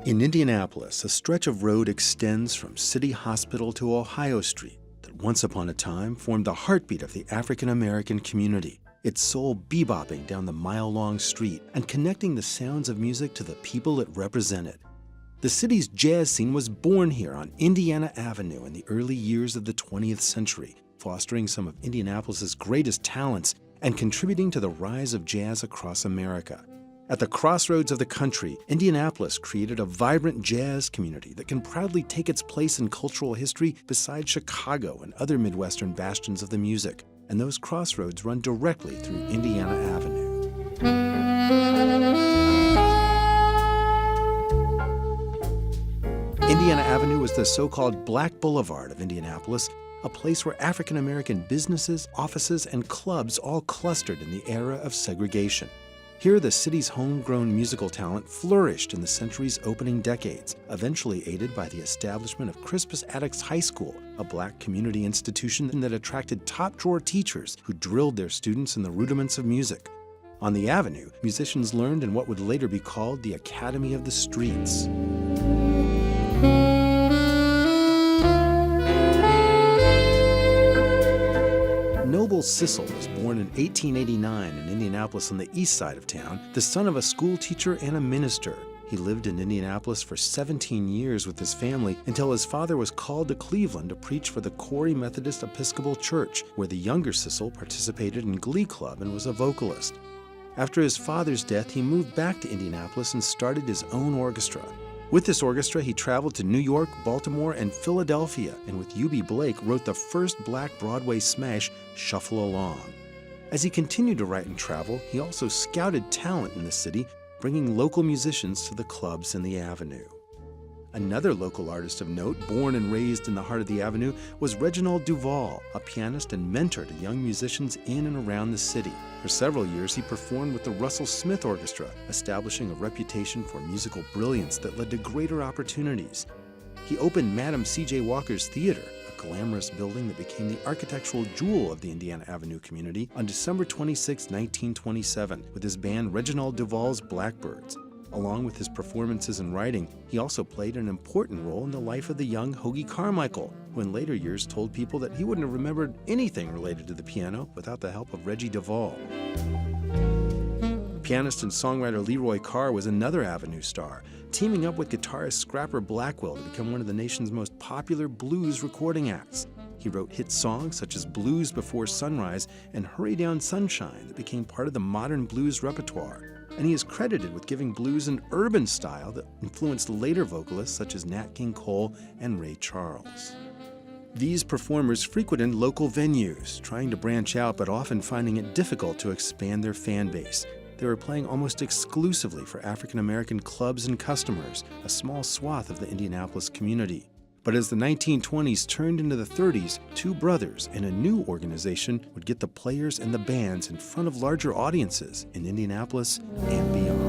In Indianapolis, a stretch of road extends from City Hospital to Ohio Street that once upon a time formed the heartbeat of the African American community, its soul bebopping down the mile-long street and connecting the sounds of music to the people it represented. The city's jazz scene was born here on Indiana Avenue in the early years of the 20th century, fostering some of Indianapolis's greatest talents and contributing to the rise of jazz across America. At the crossroads of the country, Indianapolis created a vibrant jazz community that can proudly take its place in cultural history beside Chicago and other Midwestern bastions of the music. And those crossroads run directly through Indiana Avenue. Indiana Avenue was the so-called Black Boulevard of Indianapolis, a place where African American businesses, offices, and clubs all clustered in the era of segregation. Here, the city's homegrown musical talent flourished in the century's opening decades, eventually aided by the establishment of Crispus Attucks High School, a black community institution that attracted top-drawer teachers who drilled their students in the rudiments of music. On the Avenue, musicians learned in what would later be called the Academy of the Streets. Noble Sissel was born in 1889 in Indianapolis on the east side of town, the son of a school teacher and a minister. He lived in Indianapolis for 17 years with his family until his father was called to Cleveland to preach for the Corey Methodist Episcopal Church, where the younger Sissel participated in Glee Club and was a vocalist. After his father's death, he moved back to Indianapolis and started his own orchestra. With this orchestra, he traveled to New York, Baltimore, and Philadelphia, and with U.B. Blake wrote the first black Broadway smash, Shuffle Along. As he continued to write and travel, he also scouted talent in the city, bringing local musicians to the clubs in the Avenue. Another local artist of note, born and raised in the heart of the Avenue, was Reginald Duval, a pianist and mentor to young musicians in and around the city. For several years, he performed with the Russell Smith Orchestra, establishing a reputation for musical brilliance that led to greater opportunities. He opened Madam C.J. Walker's Theater, a glamorous building that became the architectural jewel of the Indiana Avenue community, on December 26, 1927, with his band Reginald Duval's Blackbirds. Along with his performances and writing, he also played an important role in the life of the young Hoagy Carmichael, who in later years told people that he wouldn't have remembered anything related to the piano without the help of Reggie Duval. Pianist and songwriter Leroy Carr was another Avenue star, teaming up with guitarist Scrapper Blackwell to become one of the nation's most popular blues recording acts. He wrote hit songs such as Blues Before Sunrise and Hurry Down Sunshine that became part of the modern blues repertoire. And he is credited with giving blues an urban style that influenced later vocalists such as Nat King Cole and Ray Charles. These performers frequented local venues, trying to branch out but often finding it difficult to expand their fan base. They were playing almost exclusively for African American clubs and customers, a small swath of the Indianapolis community. But as the 1920s turned into the 30s, two brothers and a new organization would get the players and the bands in front of larger audiences in Indianapolis and beyond.